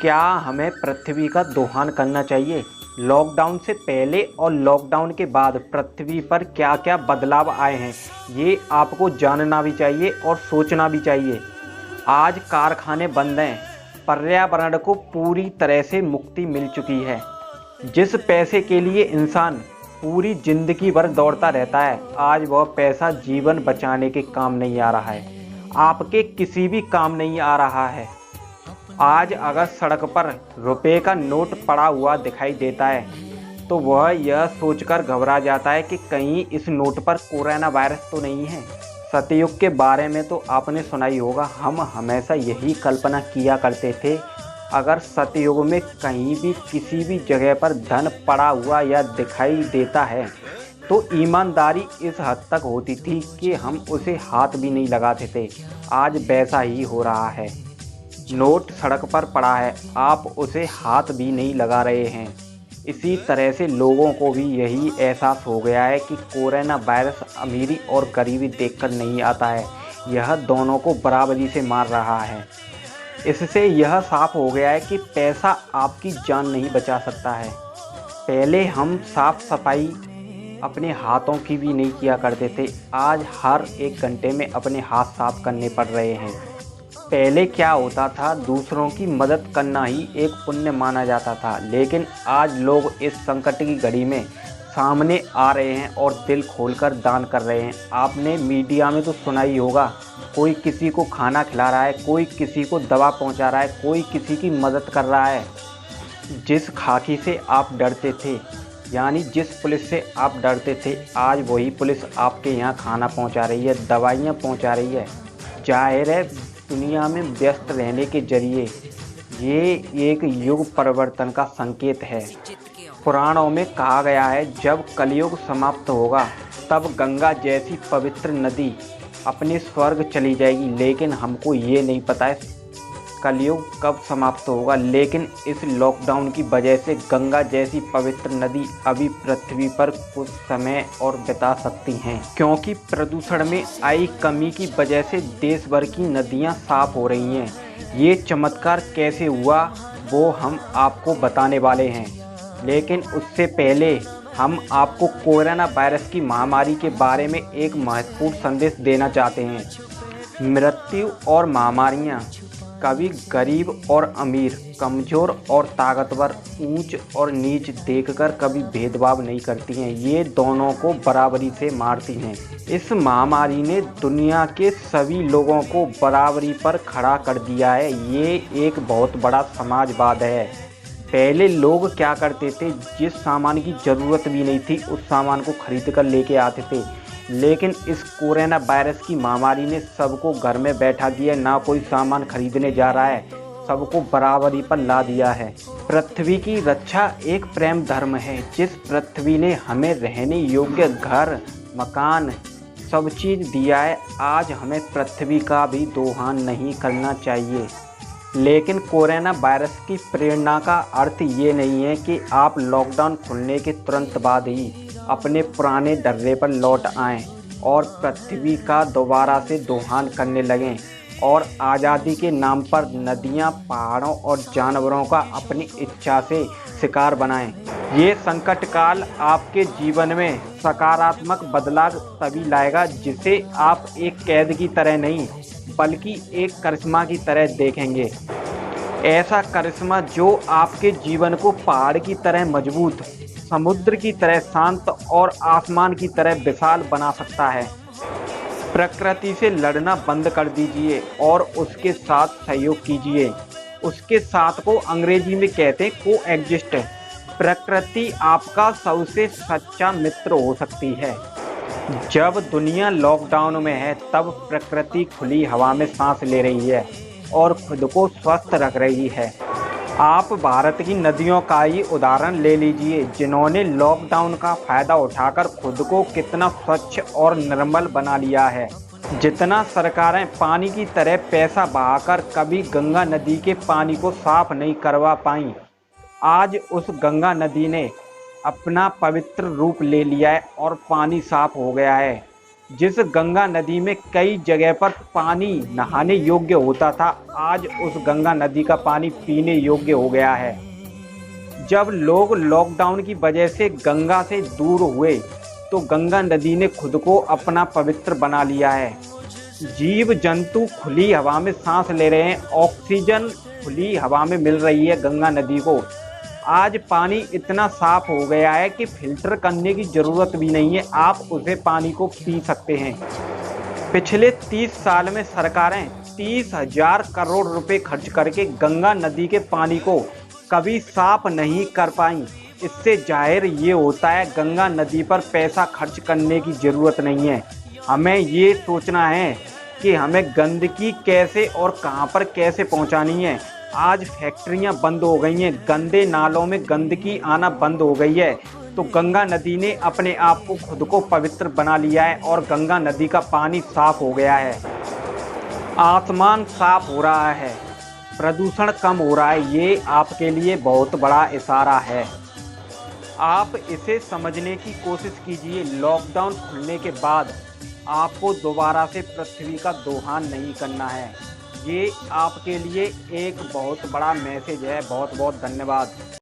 क्या हमें पृथ्वी का दोहन करना चाहिए? लॉकडाउन से पहले और लॉकडाउन के बाद पृथ्वी पर क्या-क्या बदलाव आए हैं, ये आपको जानना भी चाहिए और सोचना भी चाहिए। आज कारखाने बंद हैं, पर्यावरण को पूरी तरह से मुक्ति मिल चुकी है। जिस पैसे के लिए इंसान पूरी जिंदगी भर दौड़ता रहता है, आज वह पैसा जीवन बचाने के काम नहीं आ रहा है, आपके किसी भी काम नहीं आ रहा है। आज अगर सड़क पर रुपए का नोट पड़ा हुआ दिखाई देता है तो वह यह सोचकर घबरा जाता है कि कहीं इस नोट पर कोरोना वायरस तो नहीं है। सतयुग के बारे में तो आपने सुना ही होगा। हम हमेशा यही कल्पना किया करते थे, अगर सतयुग में कहीं भी किसी भी जगह पर धन पड़ा हुआ या दिखाई देता है तो ईमानदारी इस हद तक होती थी कि हम उसे हाथ भी नहीं लगाते थे। आज वैसा ही हो रहा है। नोट सड़क पर पड़ा है, आप उसे हाथ भी नहीं लगा रहे हैं। इसी तरह से लोगों को भी यही एहसास हो गया है कि कोरोना वायरस अमीरी और गरीबी देखकर नहीं आता है, यह दोनों को बराबरी से मार रहा है। इससे यह साफ हो गया है कि पैसा आपकी जान नहीं बचा सकता है। पहले हम साफ सफाई अपने हाथों की भी नहीं किया करते थे, आज हर एक घंटे में अपने हाथ साफ करने पड़ रहे हैं। पहले क्या होता था, दूसरों की मदद करना ही एक पुण्य माना जाता था, लेकिन आज लोग इस संकट की घड़ी में सामने आ रहे हैं और दिल खोलकर दान कर रहे हैं। आपने मीडिया में तो सुना ही होगा, कोई किसी को खाना खिला रहा है, कोई किसी को दवा पहुंचा रहा है, कोई किसी की मदद कर रहा है। जिस खाकी से आप डरते थे, यानी जिस पुलिस से आप डरते थे, आज वही पुलिस आपके यहाँ खाना पहुँचा रही है, दवाइयाँ पहुँचा रही है। जाहिर है, दुनिया में व्यस्त रहने के जरिए ये एक युग परिवर्तन का संकेत है। पुराणों में कहा गया है, जब कलयुग समाप्त होगा तब गंगा जैसी पवित्र नदी अपने स्वर्ग चली जाएगी, लेकिन हमको ये नहीं पता है कलयुग कब समाप्त होगा। लेकिन इस लॉकडाउन की वजह से गंगा जैसी पवित्र नदी अभी पृथ्वी पर कुछ समय और बिता सकती हैं, क्योंकि प्रदूषण में आई कमी की वजह से देश भर की नदियां साफ हो रही हैं। ये चमत्कार कैसे हुआ वो हम आपको बताने वाले हैं, लेकिन उससे पहले हम आपको कोरोना वायरस की महामारी के बारे में एक महत्वपूर्ण संदेश देना चाहते हैं। मृत्यु और महामारियां कभी गरीब और अमीर, कमज़ोर और ताकतवर, ऊंच और नीच देखकर कभी भेदभाव नहीं करती हैं, ये दोनों को बराबरी से मारती हैं। इस महामारी ने दुनिया के सभी लोगों को बराबरी पर खड़ा कर दिया है। ये एक बहुत बड़ा समाजवाद है। पहले लोग क्या करते थे, जिस सामान की ज़रूरत भी नहीं थी उस सामान को खरीद कर लेके आते थे, लेकिन इस कोरोना वायरस की महामारी ने सबको घर में बैठा दिया। ना कोई सामान खरीदने जा रहा है, सबको बराबरी पर ला दिया है। पृथ्वी की रक्षा एक प्रेम धर्म है। जिस पृथ्वी ने हमें रहने योग्य घर, मकान, सब चीज़ दिया है, आज हमें पृथ्वी का भी दोहन नहीं करना चाहिए। लेकिन कोरोना वायरस की प्रेरणा का अर्थ ये नहीं है कि आप लॉकडाउन खुलने के तुरंत बाद ही अपने पुराने डर्रे पर लौट आएं और पृथ्वी का दोबारा से दोहन करने लगें और आज़ादी के नाम पर नदियां, पहाड़ों और जानवरों का अपनी इच्छा से शिकार बनाएं। ये संकट काल आपके जीवन में सकारात्मक बदलाव तभी लाएगा जिसे आप एक कैद की तरह नहीं बल्कि एक करिश्मा की तरह देखेंगे। ऐसा करिश्मा जो आपके जीवन को पहाड़ की तरह मजबूत, समुद्र की तरह शांत और आसमान की तरह विशाल बना सकता है। प्रकृति से लड़ना बंद कर दीजिए और उसके साथ सहयोग कीजिए। उसके साथ को अंग्रेजी में कहते हैं कोएग्जिस्ट। प्रकृति आपका सबसे सच्चा मित्र हो सकती है। जब दुनिया लॉकडाउन में है तब प्रकृति खुली हवा में सांस ले रही है और खुद को स्वस्थ रख रही है। आप भारत की नदियों का ही उदाहरण ले लीजिए, जिन्होंने लॉकडाउन का फ़ायदा उठाकर खुद को कितना स्वच्छ और निर्मल बना लिया है। जितना सरकारें पानी की तरह पैसा बहाकर कभी गंगा नदी के पानी को साफ नहीं करवा पाईं, आज उस गंगा नदी ने अपना पवित्र रूप ले लिया है और पानी साफ हो गया है। जिस गंगा नदी में कई जगह पर पानी नहाने योग्य होता था, आज उस गंगा नदी का पानी पीने योग्य हो गया है। जब लोग लॉकडाउन की वजह से गंगा से दूर हुए तो गंगा नदी ने खुद को अपना पवित्र बना लिया है। जीव जंतु खुली हवा में सांस ले रहे हैं, ऑक्सीजन खुली हवा में मिल रही है गंगा नदी को। आज पानी इतना साफ हो गया है कि फिल्टर करने की जरूरत भी नहीं है, आप उसे पानी को पी सकते हैं। पिछले 30 साल में सरकारें 30,000 करोड़ रुपए खर्च करके गंगा नदी के पानी को कभी साफ नहीं कर पाई। इससे जाहिर ये होता है गंगा नदी पर पैसा खर्च करने की ज़रूरत नहीं है। हमें ये सोचना है कि हमें गंदगी कैसे और कहां पर कैसे पहुंचानी है। आज फैक्ट्रियां बंद हो गई हैं, गंदे नालों में गंदगी आना बंद हो गई है, तो गंगा नदी ने अपने आप को खुद को पवित्र बना लिया है और गंगा नदी का पानी साफ हो गया है। आसमान साफ हो रहा है, प्रदूषण कम हो रहा है, ये आपके लिए बहुत बड़ा इशारा है। आप इसे समझने की कोशिश कीजिए। लॉकडाउन खुलने के बाद आपको दोबारा से पृथ्वी का दोहन नहीं करना है। ये आपके लिए एक बहुत बड़ा मैसेज है। बहुत बहुत धन्यवाद।